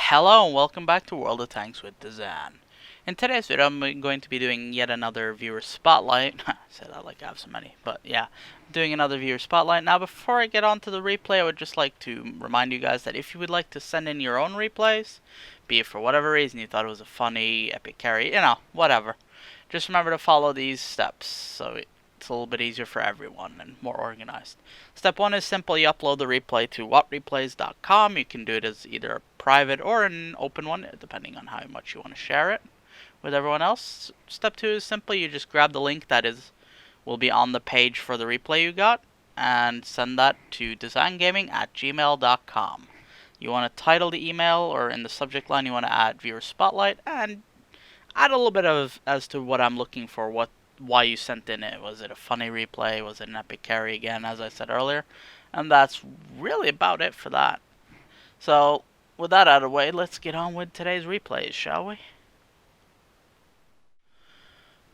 Hello and welcome back to World of Tanks with Dsann. In today's video I'm going to be doing yet another viewer spotlight. I said I like I have so many, but yeah, doing another viewer spotlight. Now before I get on to the replay, I would just like to remind you guys that if you would like to send in your own replays, be it for whatever reason you thought it was a funny, epic carry, you know, whatever, just remember to follow these steps so it's a little bit easier for everyone and more organized. Step 1 is simple. You upload the replay to WoTreplays.com. You can do it as either a private or an open one, depending on how much you want to share it with everyone else. Step 2 is simple. You just grab the link that will be on the page for the replay you got and send that to designgaming@gmail.com. You want to title the email, or in the subject line you want to add viewer spotlight, and add a little bit of as to what I'm looking for, why you sent in it. Was it a funny replay? Was it an epic carry again, as I said earlier? And that's really about it for that. So, with that out of the way, let's get on with today's replays, shall we?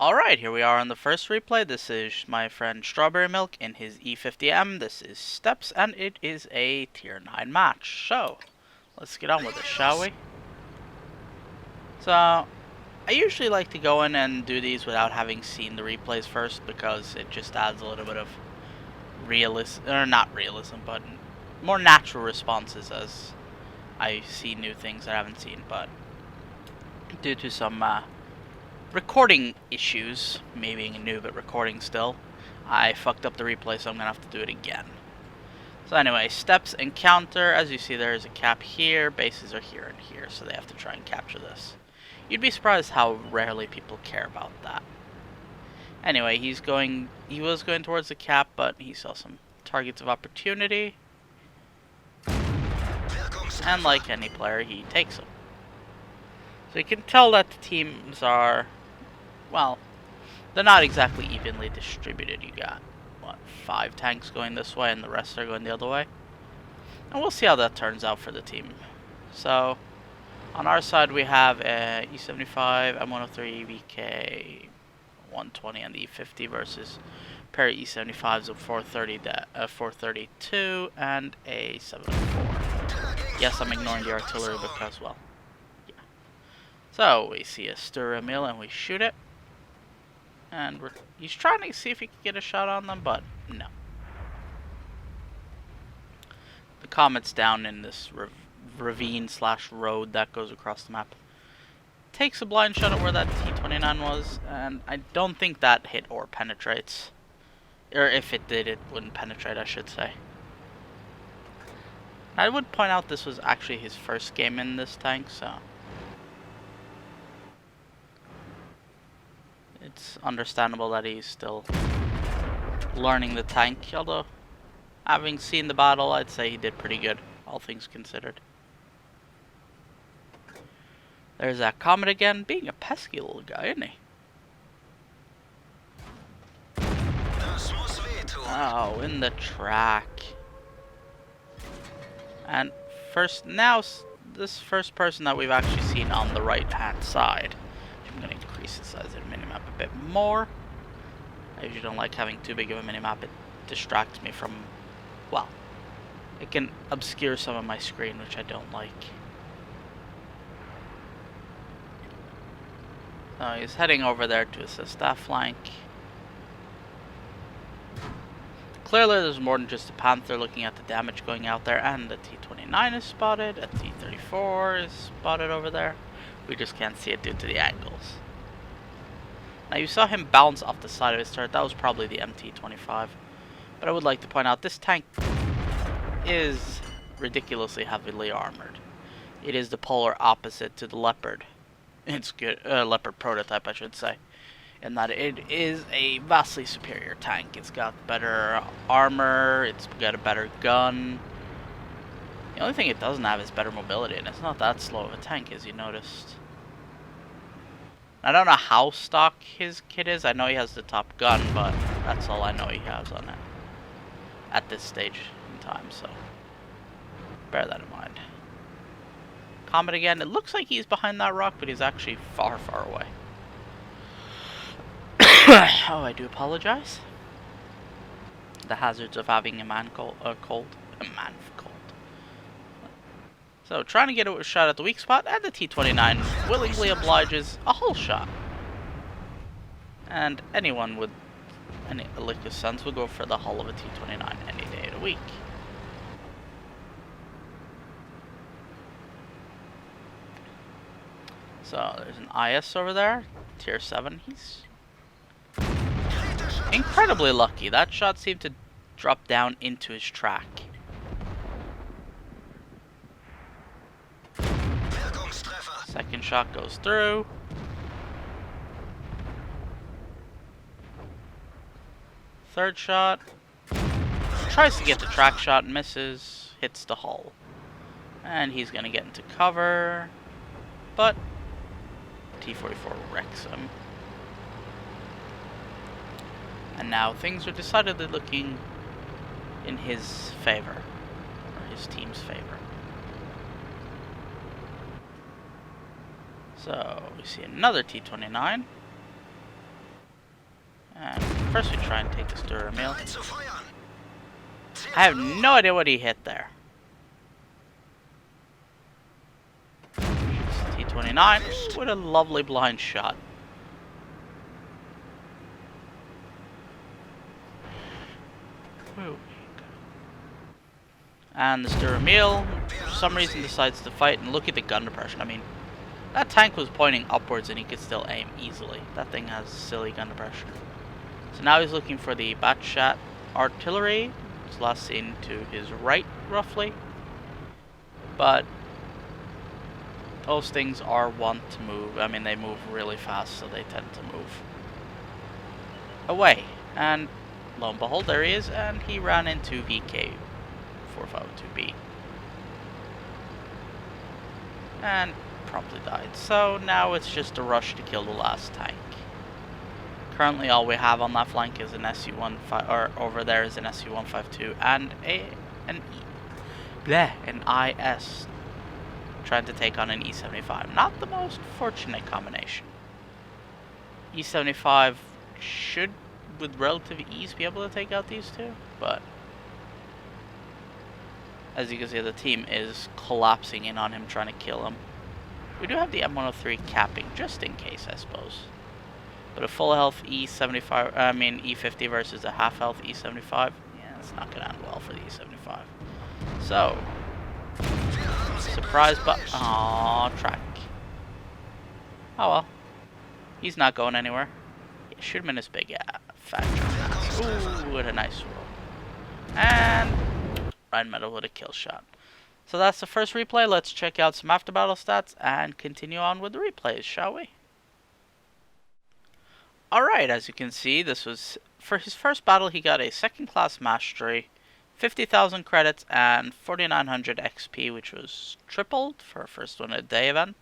Alright, here we are on the first replay. This is my friend Strawberry Milk in his E50M. This is Steps, and it is a tier 9 match. So, let's get on with it, shall we? So, I usually like to go in and do these without having seen the replays first, because it just adds a little bit of realism, or not realism, but more natural responses as I see new things that I haven't seen. But due to some recording issues, me being new but recording still, I fucked up the replay, so I'm gonna have to do it again. So anyway, Steps encounter, as you see there is a cap here, bases are here and here, so they have to try and capture this. You'd be surprised how rarely people care about that. Anyway, he was going towards the cap, but he saw some targets of opportunity. And like any player, he takes them. So you can tell that the teams are, well, they're not exactly evenly distributed. You got, what, 5 tanks going this way and the rest are going the other way. And we'll see how that turns out for the team. So, on our side, we have a E75, M103, VK 120, and the E50 versus pair of E75s of 432 and a 74. Yes, I'm ignoring the artillery because, well, yeah. So we see a stir mill and we shoot it, and he's trying to see if he can get a shot on them, but no. The Comet's down in this ravine / road that goes across the map. Takes a blind shot at where that T-29 was, and I don't think that hit or penetrates. Or if it did, it wouldn't penetrate, I should say. I would point out this was actually his first game in this tank, so it's understandable that he's still learning the tank, although having seen the battle, I'd say he did pretty good, all things considered. There's that Comet again, being a pesky little guy, isn't he? Oh, in the track. And this first person that we've actually seen on the right-hand side. I'm going to increase the size of the minimap a bit more. I usually don't like having too big of a minimap. It distracts me from, well, it can obscure some of my screen, which I don't like. So he's heading over there to assist that flank. Clearly there's more than just a Panther looking at the damage going out there, and the T-29 is spotted, a T-34 is spotted over there. We just can't see it due to the angles. Now you saw him bounce off the side of his turret. That was probably the MT-25. But I would like to point out this tank is ridiculously heavily armored. It is the polar opposite to the Leopard. It's good, Leopard prototype, I should say, in that it is a vastly superior tank. It's got better armor, it's got a better gun. The only thing it doesn't have is better mobility, and it's not that slow of a tank, as you noticed. I don't know how stock his kit is. I know he has the top gun, but that's all I know he has on it at this stage in time, so bear that in mind. Comet again. It looks like he's behind that rock, but he's actually far, far away. Oh, I do apologize. The hazards of having a man cold. So trying to get a shot at the weak spot, and the T-29 willingly obliges a hull shot. And anyone with any lick of sense will go for the hull of a T-29 any day of the week. So there's an IS over there, tier 7. He's incredibly lucky. That shot seemed to drop down into his track. Second shot goes through. Third shot. Tries to get the track shot, misses, hits the hull. And he's gonna get into cover. But T-44 wrecks him. And now things are decidedly looking in his favor, or his team's favor. So we see another T-29. And first we try and take this to meal. I have no idea what he hit there. T-29 with a lovely blind shot. And the Sturmil, for some reason, decides to fight, and look at the gun depression. I mean, that tank was pointing upwards and he could still aim easily. That thing has silly gun depression. So now he's looking for the Batchat artillery. It's last seen to his right, roughly. But those things are wont to move. I mean, they move really fast, so they tend to move away. And lo and behold, there he is, and he ran into VK4502B. And promptly died. So now it's just a rush to kill the last tank. Currently all we have on that flank is an SU-15, or over there is an SU-152 and an IS trying to take on an E-75. Not the most fortunate combination. E-75 should with relative ease be able to take out these two, but as you can see, the team is collapsing in on him, trying to kill him. We do have the M103 capping, just in case, I suppose. But a full health E50 versus a half health E75, yeah, it's not gonna end well for the E75. So, surprise, but track. Oh well, he's not going anywhere. Yeah, shoot him in his big fat track. Ooh, what a nice roll. And Ryan Meadow with a kill shot. So that's the first replay. Let's check out some after battle stats and continue on with the replays, shall we? Alright, as you can see, this was for his first battle. He got a second class mastery, 50,000 credits, and 4,900 XP, which was tripled for a first one a day event.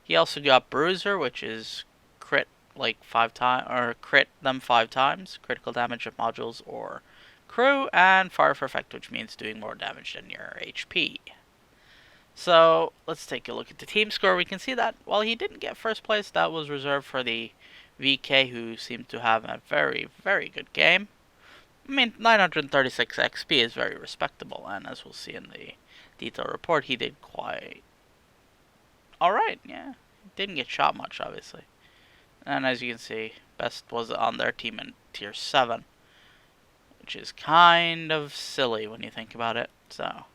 He also got Bruiser, which is crit like 5 times, or crit them 5 times, critical damage of modules or crew, and Fire for Effect, which means doing more damage than your HP. So let's take a look at the team score. We can see that while he didn't get first place, that was reserved for the VK, who seemed to have a very, very good game. I mean, 936 XP is very respectable, and as we'll see in the detailed report, he did quite alright, yeah. Didn't get shot much, obviously. And as you can see, best was on their team in tier 7. Which is kind of silly when you think about it. So,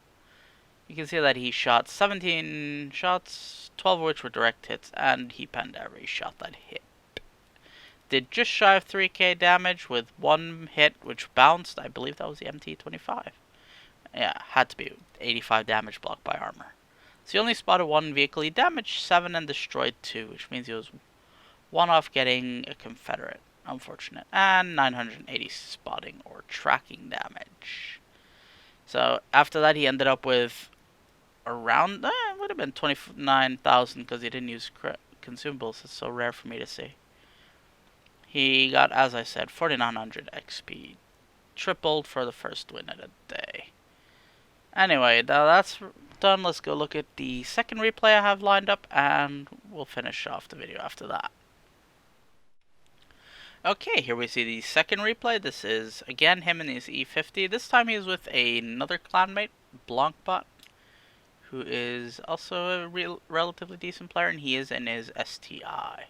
you can see that he shot 17 shots, 12 of which were direct hits, and he penned every shot that hit. Did just shy of 3k damage with 1 hit, which bounced. I believe that was the MT-25. Yeah, had to be 85 damage blocked by armor. So he only spotted 1 vehicle. He damaged 7 and destroyed 2, which means he was 1 off getting a Confederate. Unfortunate. And 980 spotting or tracking damage. So after that, he ended up with around, it would have been 29,000 because he didn't use consumables. It's so rare for me to see. He got, as I said, 4,900 XP. Tripled for the first win of the day. Anyway, now that's done. Let's go look at the second replay I have lined up, and we'll finish off the video after that. Okay, here we see the second replay. This is, again, him and his E50. This time he's with another clanmate, Blancbot, who is also a relatively decent player, and he is in his STI.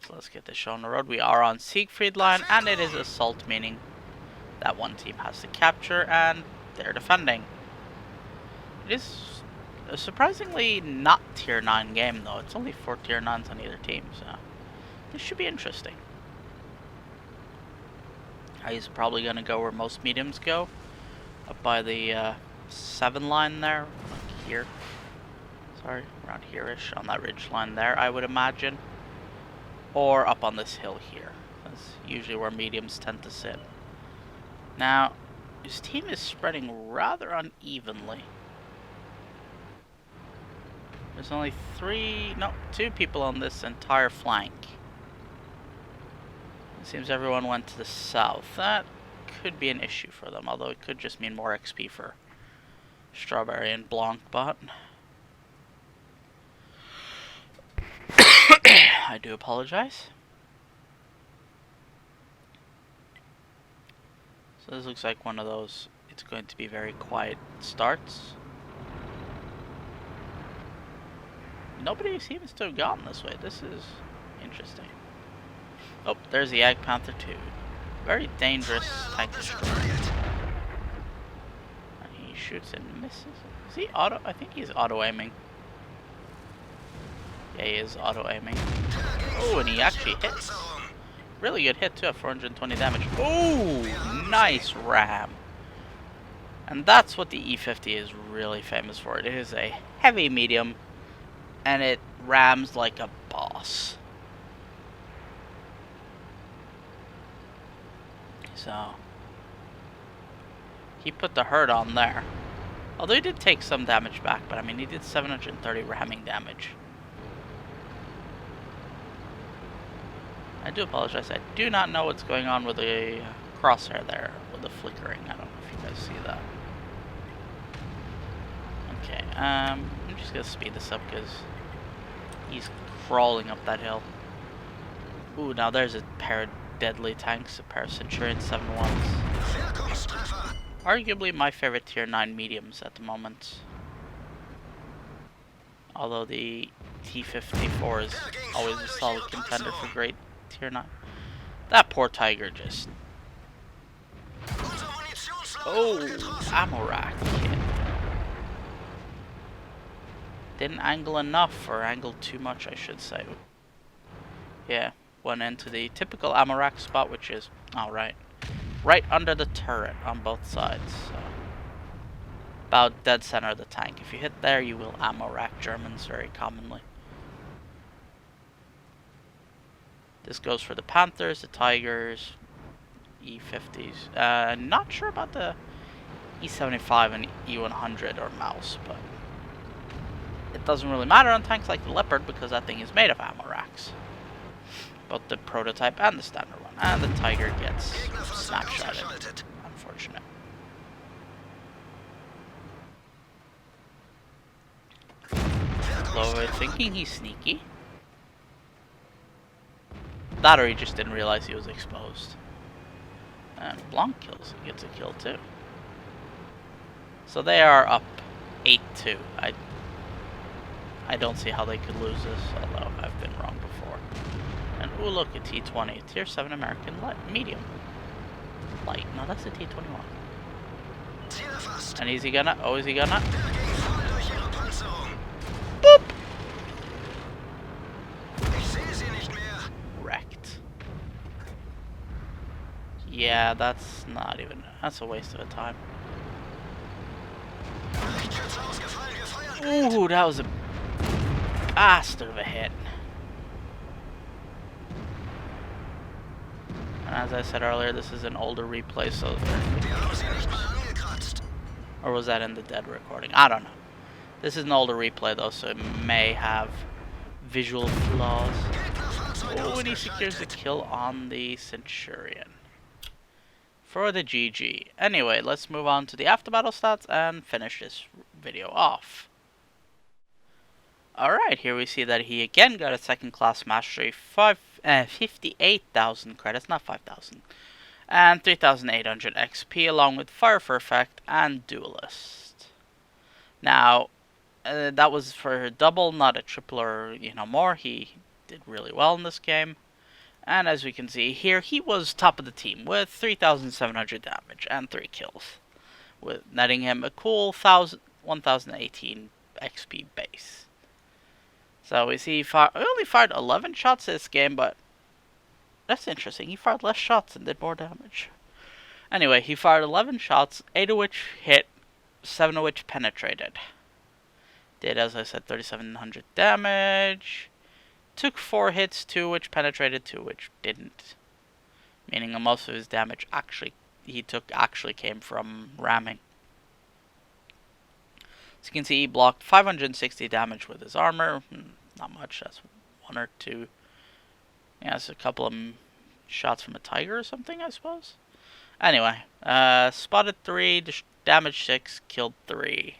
So let's get this show on the road. We are on Siegfried line, and it is assault, meaning that one team has to capture, and they're defending. It is a surprisingly not tier 9 game, though. It's only 4 tier 9s on either team, so this should be interesting. He's probably going to go where most mediums go, up by the 7 line there, like here. Sorry, around here-ish, on that ridge line there, I would imagine. Or up on this hill here. That's usually where mediums tend to sit. Now, his team is spreading rather unevenly. There's only 2 people on this entire flank. It seems everyone went to the south. That could be an issue for them, although it could just mean more XP for Strawberry and Blanc bot. I do apologize. So this looks like one of those, it's going to be very quiet starts. Nobody seems to have gone this way. This is interesting. Oh, there's the Ag Panther 2. Very dangerous tank destroyer. And he shoots and misses. Is he auto? I think he's auto-aiming. Yeah, he is auto-aiming. Oh, and he actually hits. Really good hit too at 420 damage. Oh, nice ram. And that's what the E50 is really famous for. It is a heavy medium, and it rams like a boss. So, he put the hurt on there. Although he did take some damage back, but I mean, he did 730 ramming damage. I do apologize, I do not know what's going on with the crosshair there, with the flickering. I don't know if you guys see that. Okay, I'm just gonna speed this up because he's crawling up that hill. Ooh, now there's a pair of deadly tanks, a pair of Centurion 7-1s. Arguably my favorite tier 9 mediums at the moment. Although the T-54 is always a solid contender for great tier 9. That poor Tiger just... Oh, ammo rack. Didn't angle enough, or angled too much, I should say. Yeah, went into the typical ammo rack spot, which is, alright, right under the turret on both sides. So, about dead center of the tank. If you hit there, you will ammo rack Germans very commonly. This goes for the Panthers, the Tigers, E50s. Not sure about the E75 and E100 or Mouse, but it doesn't really matter on tanks like the Leopard because that thing is made of ammo racks. Both the prototype and the standard one. And the Tiger gets snapshotted. Unfortunate. Lowe thinking he's sneaky. That or he just didn't realize he was exposed. And Blanc kills. He gets a kill too. So they are up 8-2. I don't see how they could lose this, although I've been wrong before. And ooh, look, a T-20. Tier 7 American light, medium. Light. No, that's a T-21. And is he gonna? Oh, is he gonna? Boop! Wrecked. Yeah, that's not even... That's a waste of a time. Ooh, that was a bastard of a hit. And as I said earlier, this is an older replay, so... Or was that in the dead recording? I don't know. This is an older replay, though, so it may have visual flaws. Oh, and he secures the kill on the Centurion. For the GG. Anyway, let's move on to the after battle stats and finish this video off. Alright, here we see that he again got a second class mastery, 58,000 credits, not 5,000, and 3,800 XP along with Fire for Effect and Duelist. Now, That was for a double, not a triple or, more. He did really well in this game. And as we can see here, he was top of the team with 3,700 damage and 3 kills, with netting him a cool 1,018 XP base. So we see he only fired 11 shots this game, but that's interesting. He fired less shots and did more damage. Anyway, he fired 11 shots, 8 of which hit, 7 of which penetrated. Did, as I said, 3,700 damage. Took 4 hits, 2 which penetrated, 2 which didn't. Meaning most of his damage he took came from ramming. As you can see, he blocked 560 damage with his armor. Not much, that's 1 or 2. Yeah, it's a couple of shots from a tiger or something, I suppose. Anyway, spotted 3, damaged 6, killed 3.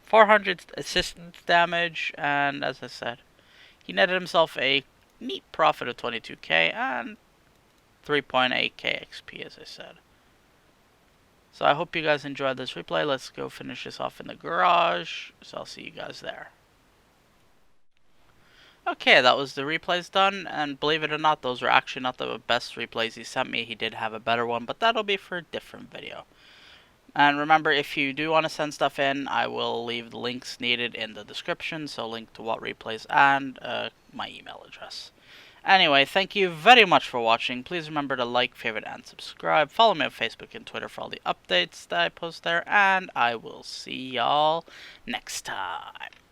400 assistance damage, and as I said, he netted himself a neat profit of 22k and 3.8k XP, as I said. So I hope you guys enjoyed this replay. Let's go finish this off in the garage. So I'll see you guys there. Okay, that was the replays done, and believe it or not, those were actually not the best replays he sent me. He did have a better one, but that'll be for a different video. And remember, if you do want to send stuff in, I will leave the links needed in the description, so link to WoT replays and my email address. Anyway, thank you very much for watching. Please remember to like, favorite, and subscribe. Follow me on Facebook and Twitter for all the updates that I post there, and I will see y'all next time.